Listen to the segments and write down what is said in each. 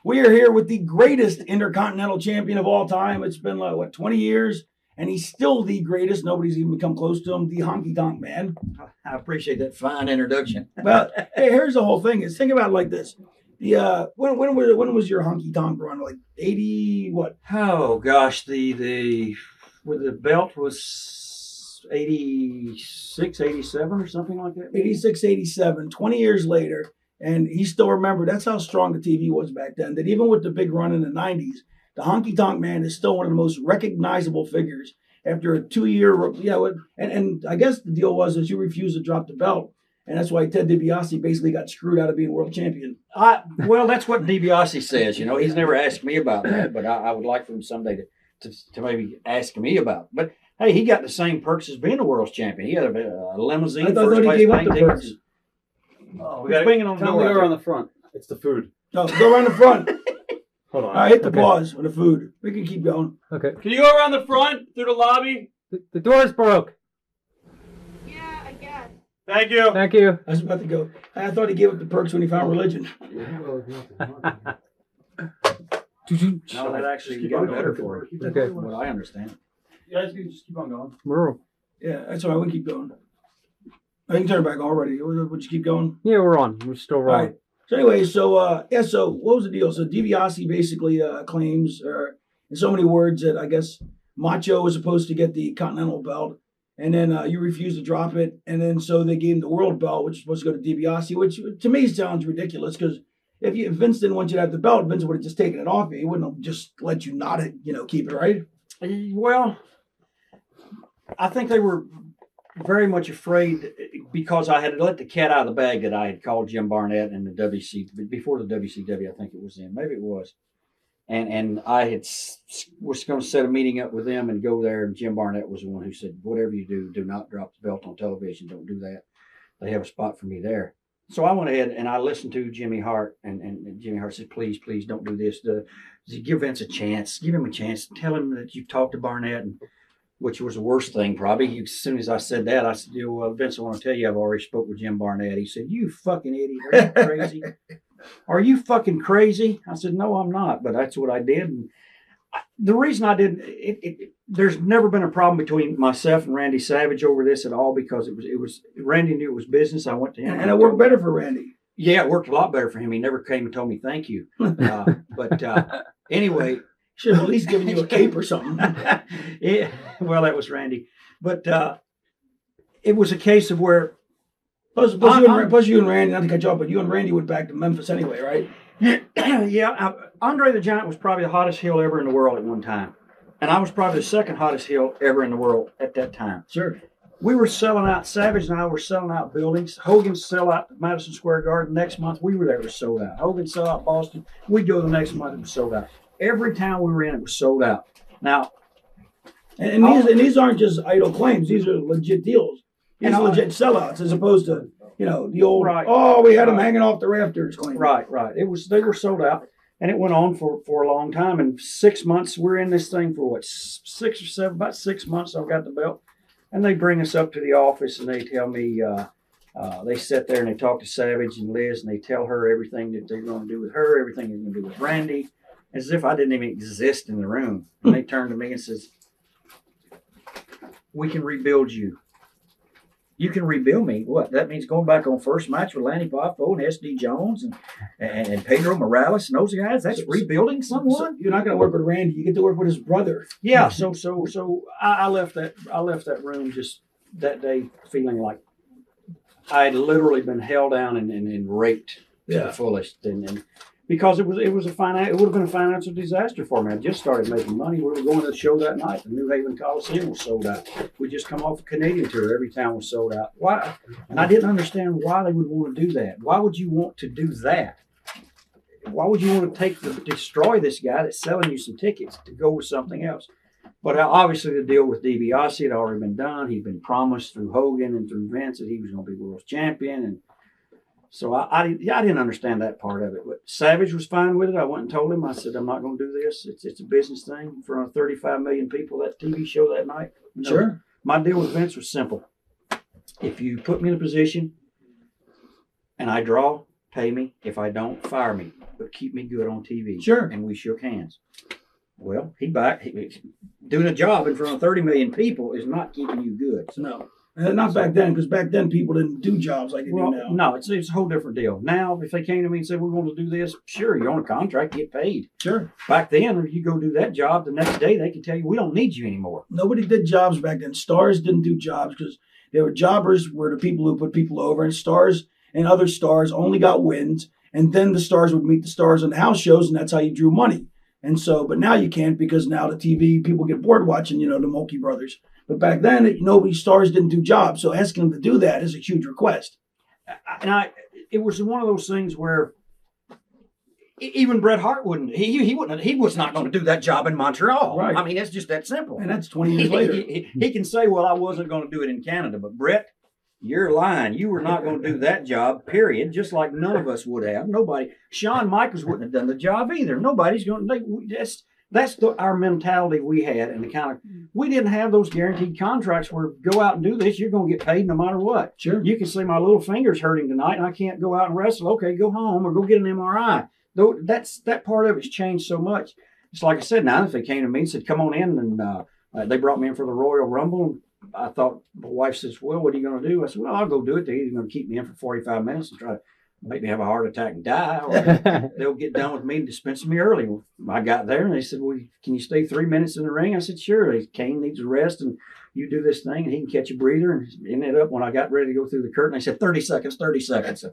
We are here with the greatest Intercontinental Champion of all time. It's been, 20 years, and he's still the greatest. Nobody's even come close to him, the Honky Tonk Man. I appreciate that fine introduction. Well, hey, here's the whole thing. Think about it like this. When was your Honky Tonk run? Like 80, what? Oh, gosh, the belt was 86, 87 or something like that. 86, 87, 20 years later. And he still remembered. That's how strong the TV was back then. That even with the big run in the 90s, the Honky Tonk Man is still one of the most recognizable figures after a 2-year, and I guess the deal was that you refused to drop the belt. And that's why Ted Dibiase basically got screwed out of being world champion. Well, that's what Dibiase says. He's never asked me about that, but I would like for him someday to maybe ask me about it. But, hey, he got the same perks as being a world champion. He had a limousine. I thought he gave up the perks. Oh, we got banging on the door. Go around the front. It's the food. No, go around the front. Hold on. All right, hit the pause for the food. We can keep going. Okay. Can you go around the front through the lobby? The door's broke. Yeah, I guess. Thank you. Thank you. I was about to go. I thought he gave up the perks when he found religion. No, that actually got better for him. Okay. What I understand. You guys can just keep on going. We're Yeah, that's all right. We can keep going. I can turn it back already. Would you keep going? we're on. We're still All rolling. right. So anyway, so what was the deal? So DiBiase basically claims, in so many words, that I guess Macho was supposed to get the Continental belt, and then you refused to drop it, and then so they gave him the world belt, which was supposed to go to DiBiase, which to me sounds ridiculous because if Vince didn't want you to have the belt, Vince would have just taken it off you. He wouldn't have just let you not, keep it, right? Well, I think they were very much afraid because I had let the cat out of the bag that I had called Jim Barnett and the WC before the WCW. I think it was in, maybe it was, and I was going to set a meeting up with them and go there. And Jim Barnett was the one who said, "Whatever you do, do not drop the belt on television. Don't do that. They have a spot for me there." So I went ahead and I listened to Jimmy Hart, and Jimmy Hart said, "Please, please don't do this. Give Vince a chance. Give him a chance. Tell him that you've talked to Barnett." And which was the worst thing, probably. As soon as I said that, I said, "Well, Vince, I want to tell you, I've already spoke with Jim Barnett." He said, "You fucking idiot. Are you crazy? Are you fucking crazy?" I said, "No, I'm not." But that's what I did. And the reason I did there's never been a problem between myself and Randy Savage over this at all because it was Randy knew it was business. I went to him. And it worked better for Randy. Yeah, it worked a lot better for him. He never came and told me thank you. Anyway. Should have at least given you a cape or something. Yeah, well, that was Randy. But it was a case of where... Plus you and Randy, not to cut you off, but you and Randy went back to Memphis anyway, right? Yeah, Andre the Giant was probably the hottest heel ever in the world at one time. And I was probably the second hottest heel ever in the world at that time. Sure. We were selling out, Savage and I were selling out buildings. Hogan sell out Madison Square Garden. Next month, we were there, it was sold out. Hogan sell out Boston. We'd go the next month, it was sold out. Every town we were in, it was sold out. Now, and these aren't just idle claims; these are legit deals. These are legit sellouts, as opposed to the old we had them hanging off the rafters claim. Right. They were sold out, and it went on for a long time. And 6 months, we're in this thing for what 6 or 7, about 6 months. I've got the belt, and they bring us up to the office and they tell me. They sit there and they talk to Savage and Liz, and they tell her everything that they're going to do with her, everything they're going to do with Randy. As if I didn't even exist in the room. And they turned to me and says, "We can rebuild you." "You can rebuild me? What? That means going back on first match with Lanny Poffo and S.D. Jones and Pedro Morales and those guys? That's rebuilding someone? So you're not going to work with Randy. You get to work with his brother." Yeah. So I left that room just that day feeling like I had literally been held down and raped to the fullest. And because it would have been a financial disaster for me. I just started making money. We were going to the show that night. The New Haven Coliseum was sold out. We just come off a Canadian tour. Every town was sold out. Why? And I didn't understand why they would want to do that. Why would you want to do that? Why would you want to destroy this guy that's selling you some tickets to go with something else? But obviously the deal with DiBiase had already been done. He'd been promised through Hogan and through Vince that he was going to be world champion. And so I didn't understand that part of it. But Savage was fine with it. I went and told him, I said, "I'm not going to do this. It's a business thing in front of 35 million people, that TV show that night." Sure. My deal with Vince was simple. If you put me in a position and I draw, pay me. If I don't, fire me, but keep me good on TV. Sure. And we shook hands. Well, doing a job in front of 30 million people is not keeping you good. So no. And not back then, because back then people didn't do jobs like they do now. No, it's a whole different deal. Now, if they came to me and said, we want to do this, sure, you're on a contract, get paid. Sure. Back then, if you go do that job, the next day they could tell you, we don't need you anymore. Nobody did jobs back then. Stars didn't do jobs because they were jobbers were the people who put people over, and stars and other stars only got wins, and then the stars would meet the stars on the house shows, and that's how you drew money. And so, but now you can't because now the TV, people get bored watching, the Mulkey brothers. But back then, stars didn't do jobs, so asking them to do that is a huge request. It was one of those things where even Bret Hart wouldn't. He wouldn't. He was not going to do that job in Montreal. Right. I mean, it's just that simple. And that's 20 years later. He can say, "Well, I wasn't going to do it in Canada," but Bret, you're lying. You were not going to do that job. Period. Just like none of us would have. Nobody. Shawn Michaels wouldn't have done the job either. Nobody's going to. That's our mentality we had, and we didn't have those guaranteed contracts where go out and do this, you're going to get paid no matter what. Sure. You can say my little finger's hurting tonight and I can't go out and wrestle. Okay, go home or go get an MRI. Though that part of it's changed so much. It's like I said, now if they came to me and said, come on in, and they brought me in for the Royal Rumble, I thought, my wife says, well, what are you going to do? I said, well, I'll go do it. They're either going to keep me in for 45 minutes and try to make me have a heart attack and die, or they'll get done with me and dispense me early. I got there and they said, well, can you stay 3 minutes in the ring? I said, sure. Kane needs a rest and you do this thing and he can catch a breather. And ended up when I got ready to go through the curtain, they said 30 seconds.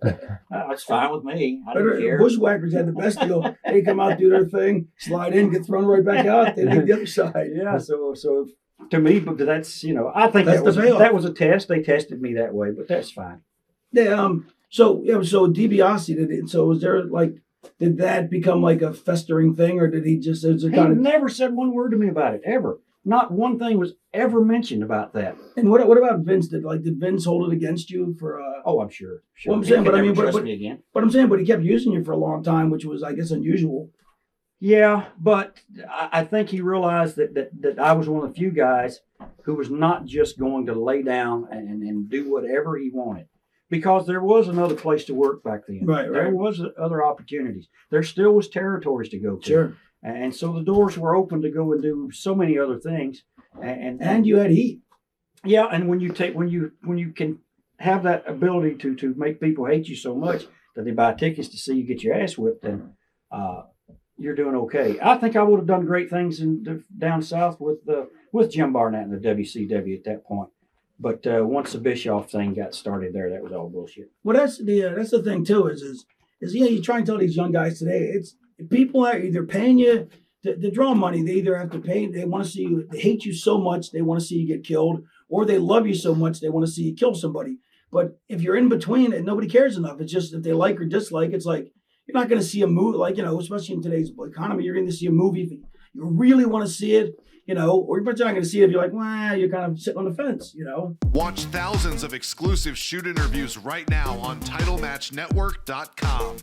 That's fine with me. I don't care. Bushwhackers had the best deal. They come out, do their thing, slide in, get thrown right back out. They leave the other side. Yeah. So to me, but that's, I think that was a test. They tested me that way, but that's fine. So DiBiase did it. So was there did that become like a festering thing, or did he just? He never said one word to me about it ever. Not one thing was ever mentioned about that. And what about Vince? Did Vince hold it against you for? Oh, I'm sure. Well, I'm saying, but me again. But I'm saying, but he kept using you for a long time, which was, I guess, unusual. Yeah, but I think he realized that I was one of the few guys who was not just going to lay down and do whatever he wanted. Because there was another place to work back then. Right. There was other opportunities. There still was territories to go to. Sure. And so the doors were open to go and do so many other things. And you had heat. Yeah, and when you can have that ability to make people hate you so much that they buy tickets to see you get your ass whipped, then you're doing okay. I think I would have done great things down south with Jim Barnett and the WCW at that point. But once the Bischoff thing got started there, that was all bullshit. Well, that's the thing too. Is you try and tell these young guys today, it's people are either paying you to draw money. They either have to pay. They want to see you. They hate you so much they want to see you get killed, or they love you so much they want to see you kill somebody. But if you're in between, and nobody cares enough. It's just if they like or dislike. It's like you're not going to see a movie especially in today's economy. You're going to see a movie if you really want to see it. Or you're not going to see it if you're like, well, you're kind of sitting on the fence, Watch thousands of exclusive shoot interviews right now on TitleMatchNetwork.com.